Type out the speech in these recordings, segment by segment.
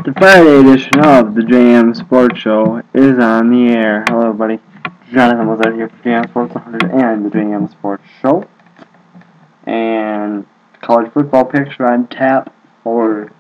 The Friday edition of the JMSports Show is on the air. Hello, everybody. Jonathan was out here for JMSports 100 and the JMSports Show. And college football picks are on tap for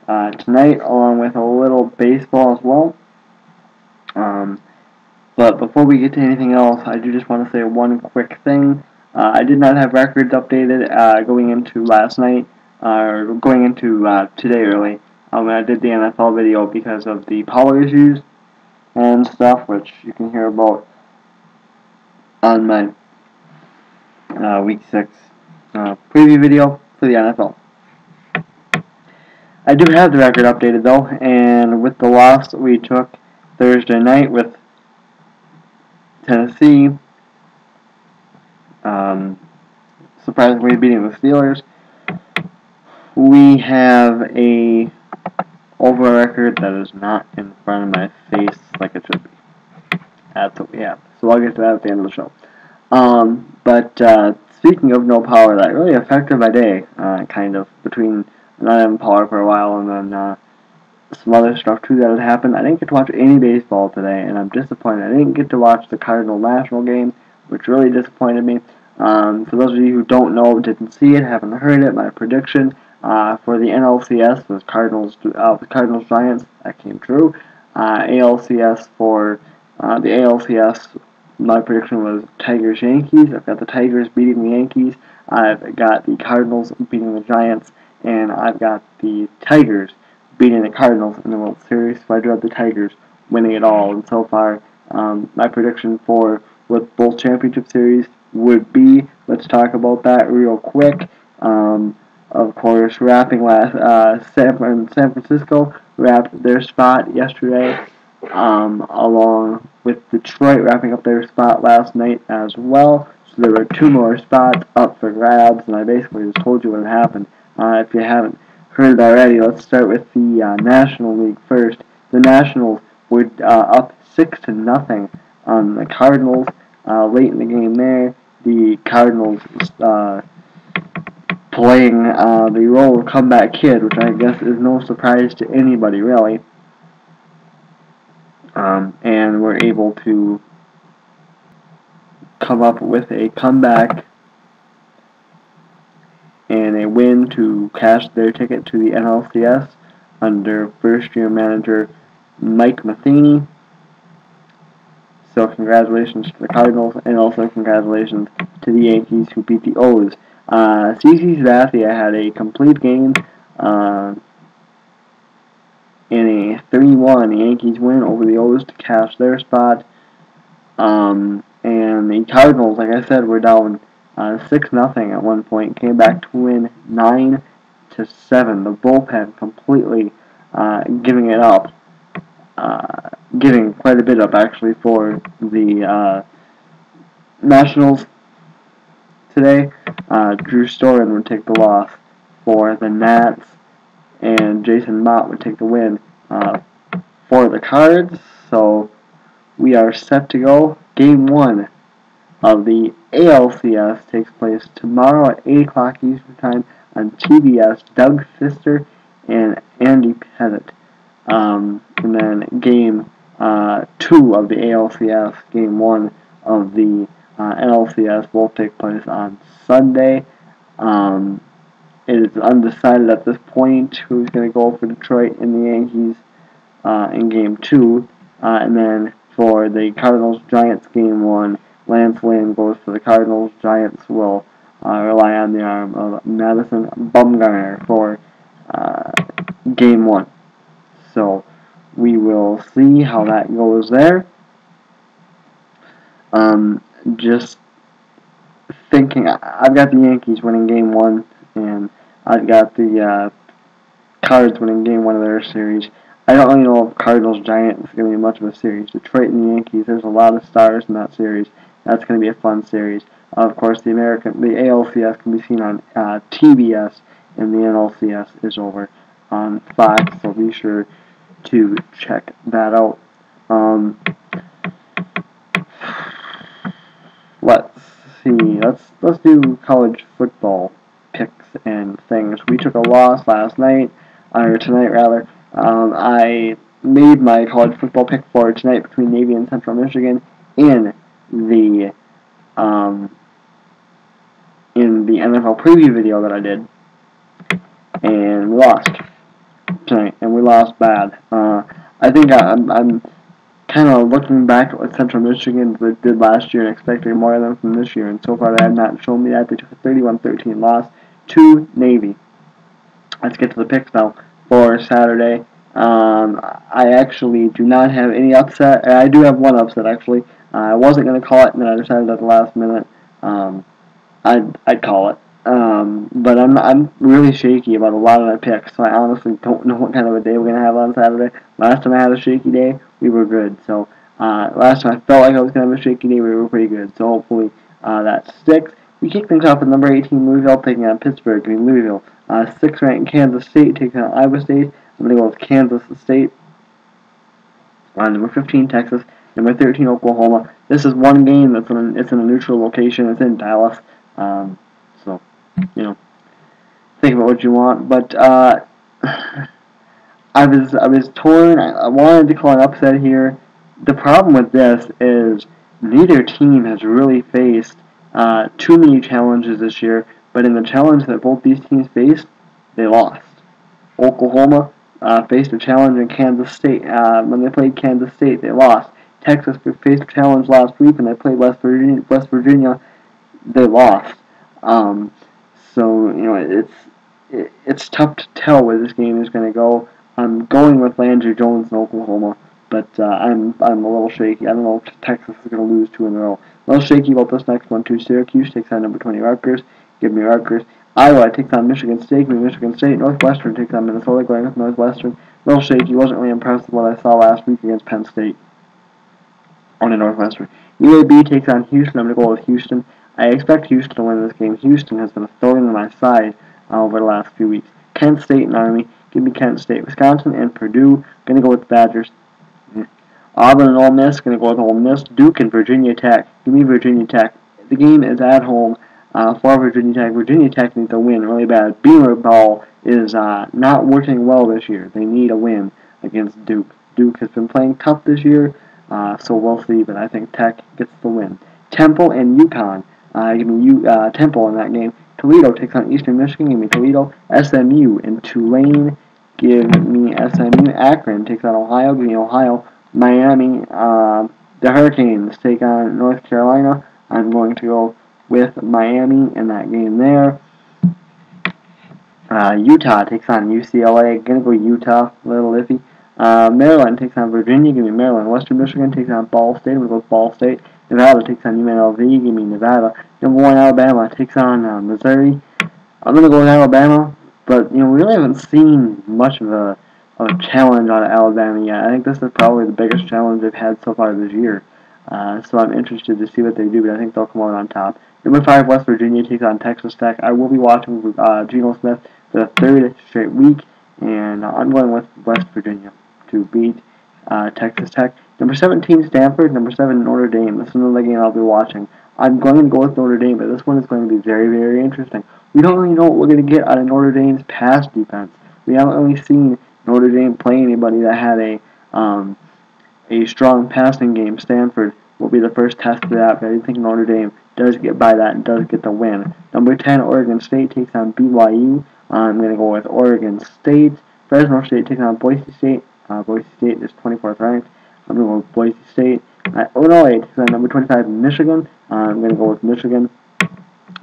tonight, along with a little baseball as well. But before we get to anything else, I do just want to say one quick thing. I did not have records updated going into last night, or going into today early. When I did the NFL video because of the power issues and stuff, which you can hear about on my Week 6 preview video for the NFL. I do have the record updated though, and with the loss that we took Thursday night with Tennessee, surprisingly beating the Steelers, we have a over record that is not in front of my face like it should be. That's what we have. So I'll get to that at the end of the show. But speaking of no power, that really affected my day, kind of, between not having power for a while and then some other stuff too that had happened. I didn't get to watch any baseball today, and I'm disappointed. I didn't get to watch the Cardinal-National game, which really disappointed me. For those of you who don't know, didn't see it, haven't heard it, my prediction for the NLCS was Cardinals-Giants. That came true. ALCS for the ALCS, my prediction was Tigers-Yankees. I've got the Tigers beating the Yankees. I've got the Cardinals beating the Giants, and I've got the Tigers beating the Cardinals in the World Series. So I do have the Tigers winning it all. And so far, my prediction for what both championship series would be. Let's talk about that real quick. Of course, San Francisco wrapped their spot yesterday, along with Detroit wrapping up their spot last night as well. So there were two more spots up for grabs, and I basically just told you what had happened. If you haven't heard it already, let's start with the National League first. The Nationals were up 6-0 on the Cardinals late in the game there. The Cardinals playing the role of comeback kid, which I guess is no surprise to anybody, really. And were able to come up with a comeback and a win to cash their ticket to the NLCS under first-year manager Mike Matheny. So congratulations to the Cardinals, and also congratulations to the Yankees who beat the O's. CC Sabathia had a complete game in a 3-1 Yankees win over the O's to cash their spot. And the Cardinals, like I said, were down 6-0 at one point, came back to win 9-7. The bullpen completely giving it up, giving quite a bit up actually for the Nationals today. Drew Storen would take the loss for the Nats, and Jason Mott would take the win for the Cards. So we are set to go. Game 1 of the ALCS takes place tomorrow at 8 o'clock Eastern Time on TBS. Doug Fister and Andy Pettit. And then Game 2 of the ALCS, Game 1 of the NLCS will take place on Sunday. It is undecided at this point who's going to go for Detroit and the Yankees in Game 2. And then for the Cardinals-Giants Game 1, Lance Lynn goes for the Cardinals. Giants will rely on the arm of Madison Bumgarner for Game 1. So we will see how that goes there. Just thinking, I've got the Yankees winning Game 1, and I've got the Cards winning Game 1 of their series. I don't really know if Cardinals-Giants is going to be much of a series. Detroit and the Yankees, there's a lot of stars in that series. That's going to be a fun series. Of course, the ALCS can be seen on TBS, and the NLCS is over on Fox, so be sure to check that out. Let's see. Let's do college football picks and things. We took a loss last night, or tonight rather, I made my college football pick for tonight between Navy and Central Michigan in the um, NFL preview video that I did, and we lost tonight, and we lost bad. I think I'm kind of looking back at what Central Michigan did last year and expecting more of them from this year, and so far they have not shown me that. They took a 31-13 loss to Navy. Let's get to the picks now for Saturday. I actually do not have any upset. I do have one upset, actually. I wasn't going to call it, and then I decided at the last minute I'd call it. But I'm really shaky about a lot of my picks, so I honestly don't know what kind of a day we're going to have on Saturday. Last time I had a shaky day, we were good. So last time I felt like I was going to have a shaky day, we were pretty good. So hopefully that sticks. We kick things off with number 18, Louisville, taking on Pittsburgh. Louisville. 6th ranked Kansas State taking on Iowa State. I'm going to go with Kansas State. Number 15, Texas. Number 13, Oklahoma. This is one game it's in a neutral location. It's in Dallas. So, think about what you want. But I was torn. I wanted to call an upset here. The problem with this is neither team has really faced too many challenges this year. But in the challenge that both these teams faced, they lost. Oklahoma faced a challenge in Kansas State. When they played Kansas State, they lost. Texas faced a challenge last week when they played West Virginia, they lost. So it's tough to tell where this game is going to go. I'm going with Landry Jones in Oklahoma, but I'm a little shaky. I don't know if Texas is going to lose 2 in a row. A little shaky about this next one too. Syracuse takes on number 20 Rutgers. Give me Rutgers. Iowa takes on Michigan State. Give me Michigan State. Northwestern takes on Minnesota. Going with Northwestern. A little shaky. Wasn't really impressed with what I saw last week against Penn State on the Northwestern. UAB takes on Houston. I'm going to go with Houston. I expect Houston to win this game. Houston has been a thorn in my side over the last few weeks. Kent State and Army. Give me Kent State. Wisconsin and Purdue. Going to go with the Badgers. Auburn and Ole Miss. Going to go with Ole Miss. Duke and Virginia Tech. Give me Virginia Tech. The game is at home for Virginia Tech. Virginia Tech needs a win really bad. Beamer ball is not working well this year. They need a win against Duke. Duke has been playing tough this year, so we'll see, but I think Tech gets the win. Temple and UConn. Give me Temple in that game. Toledo takes on Eastern Michigan. Give me Toledo. SMU and Tulane. Give me SMU. Akron takes on Ohio. Give me Ohio. Miami. The Hurricanes take on North Carolina. I'm going to go with Miami in that game there. Utah takes on UCLA. Gonna go Utah. A little iffy. Maryland takes on Virginia. Give me Maryland. Western Michigan takes on Ball State. I'm going to go with Ball State. Nevada takes on UNLV. Give me Nevada. Number 1, Alabama takes on Missouri. I'm going to go with Alabama, but we really haven't seen much of a challenge out of Alabama yet. I think this is probably the biggest challenge they've had so far this year. So I'm interested to see what they do, but I think they'll come out on top. Number 5, West Virginia takes on Texas Tech. I will be watching with Geno Smith for the 3rd straight week, and I'm going with West Virginia to beat Texas Tech. Number 17, Stanford. Number 7, Notre Dame. This is another game I'll be watching. I'm going to go with Notre Dame, but this one is going to be very, very interesting. We don't really know what we're going to get out of Notre Dame's pass defense. We haven't really seen Notre Dame play anybody that had a strong passing game. Stanford will be the first test for that, but I think Notre Dame does get by that and does get the win. Number 10, Oregon State takes on BYU. I'm going to go with Oregon State. Fresno State takes on Boise State. Boise State is 24th ranked. I'm going to go with Boise State. Illinois takes on number 25, Michigan. I'm going to go with Michigan.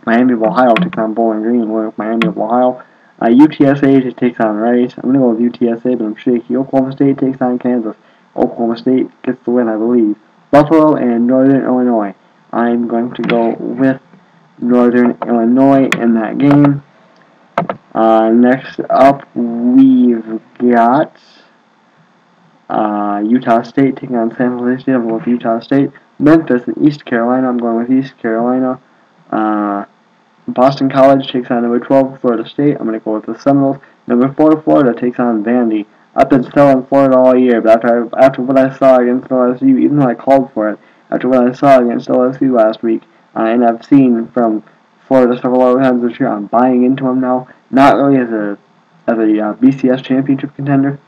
Miami of Ohio takes on Bowling Green. I'm going with Miami of Ohio. UTSA takes on Rice. I'm going to go with UTSA, but I'm shaky. Oklahoma State takes on Kansas. Oklahoma State gets the win, I believe. Buffalo and Northern Illinois. I'm going to go with Northern Illinois in that game. Next up, we've got Utah State taking on San Jose State. I'm going with Utah State. Memphis and East Carolina. I'm going with East Carolina. Boston College takes on number 12, Florida State. I'm going to go with the Seminoles. Number 4, Florida takes on Vandy. I've been selling Florida all year, but after what I saw against LSU, even though I called for it, after what I saw against LSU last week, and I've seen from Florida several other times this year, I'm buying into them now. Not really as a BCS championship contender,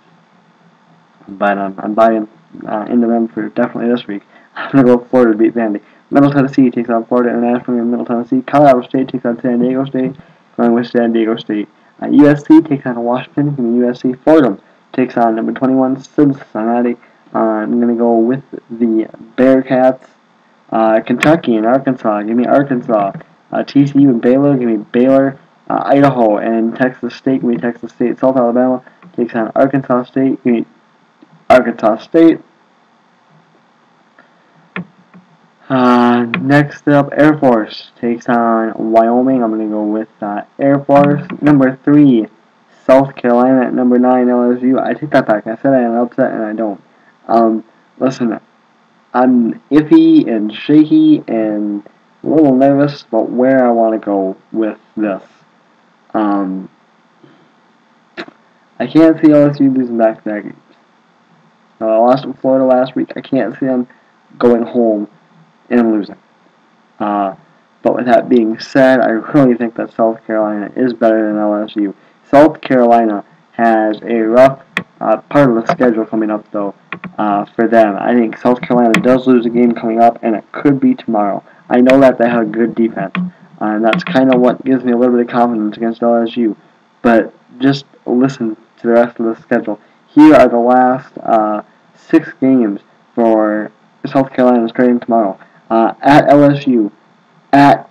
but I'm buying into them for definitely this week. I'm going to go with Florida to beat Vandy. Middle Tennessee takes on Florida International in Middle Tennessee. Colorado State takes on San Diego State. Going with San Diego State. USC takes on Washington. Give me USC. Fordham takes on number 21 Cincinnati. I'm going to go with the Bearcats. Kentucky and Arkansas. Give me Arkansas. TCU and Baylor. Give me Baylor. Idaho and Texas State. Give me Texas State. South Alabama takes on Arkansas State. Give me Arkansas State. Next up, Air Force takes on Wyoming. I'm going to go with Air Force. Number 3, South Carolina. At number 9, LSU. I take that back. I said I had an upset, and I don't. Listen, I'm iffy and shaky and a little nervous about where I want to go with this. I can't see LSU losing back-to-back games. I lost to Florida last week. I can't see them going home and losing. But with that being said, I really think that South Carolina is better than LSU. South Carolina has a rough part of the schedule coming up, though, for them. I think South Carolina does lose a game coming up, and it could be tomorrow. I know that they have a good defense, and that's kind of what gives me a little bit of confidence against LSU. But just listen to the rest of the schedule. Here are the last 6 games for South Carolina starting tomorrow. At LSU, at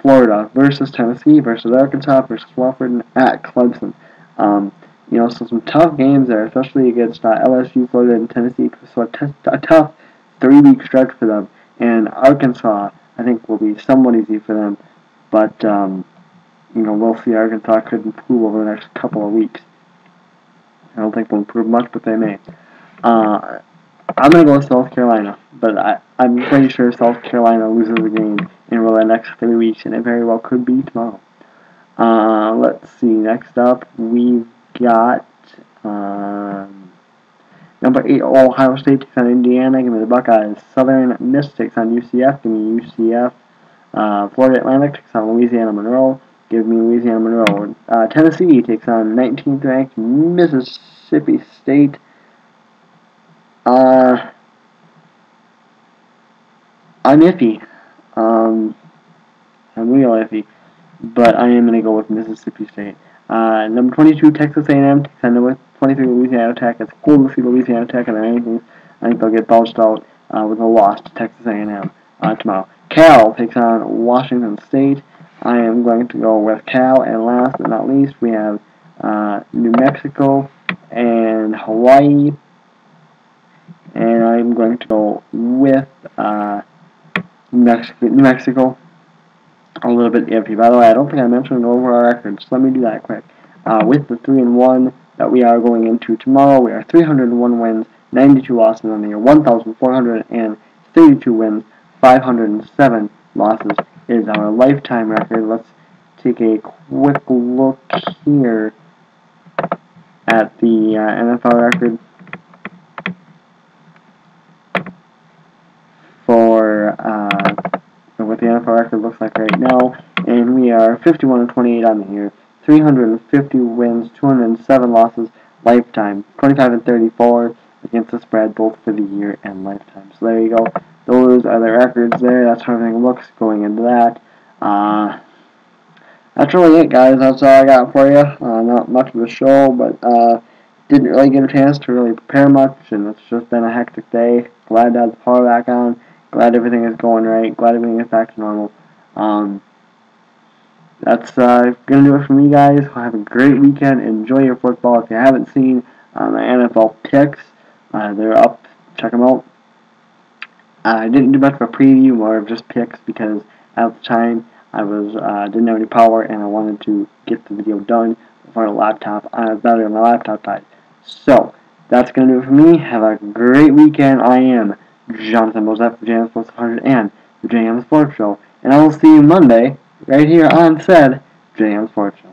Florida, versus Tennessee, versus Arkansas, versus Wofford, and at Clemson. So some tough games there, especially against LSU, Florida, and Tennessee. So a tough 3-week stretch for them. And Arkansas, I think, will be somewhat easy for them. But, we'll see. Arkansas could improve over the next couple of weeks. I don't think they'll improve much, but they may. I'm going to go with South Carolina, but I'm pretty sure South Carolina loses the game in the next 3 weeks, and it very well could be tomorrow. Let's see. Next up, we've got number 8, Ohio State takes on Indiana. Give me the Buckeyes. Southern Miss takes on UCF. Give me UCF. Florida Atlantic takes on Louisiana Monroe. Give me Louisiana Monroe. Tennessee takes on 19th ranked Mississippi State. I'm iffy. I'm real iffy. But I am going to go with Mississippi State. Number 22, Texas A&M takes on number 23, Louisiana Tech. It's cool to see Louisiana Tech in the rankings. I think they'll get bounced out with a loss to Texas A&M tomorrow. Cal takes on Washington State. I am going to go with Cal. And last but not least, we have New Mexico and Hawaii. And I'm going to go with New Mexico. A little bit iffy. By the way, I don't think I mentioned the overall record, so let me do that quick. With the 3-1 that we are going into tomorrow, we are 301 wins, 92 losses on the year, 1,432 wins, 507 losses is our lifetime record. Let's take a quick look here at the NFL record for what the NFL record looks like right now, and we are 51-28 on the year, 350 wins, 207 losses, lifetime, 25-34 against the spread, both for the year and lifetime. So there you go. Those are the records there. That's how everything looks going into that. That's really it, guys. That's all I got for you. Not much of a show, but didn't really get a chance to really prepare much, and it's just been a hectic day. Glad to have the power back on. Glad everything is going right. Glad everything is back to normal. That's going to do it for me, guys. Have a great weekend. Enjoy your football. If you haven't seen my NFL picks, they're up. Check them out. I didn't do much of a preview, more of just picks, because at the time I didn't have any power, and I wanted to get the video done before the laptop. Better than my laptop died. So that's going to do it for me. Have a great weekend. I am Jonathan Mosette for JMSports 100 and the JM Sports Show. And I will see you Monday right here on said JM Sports Show.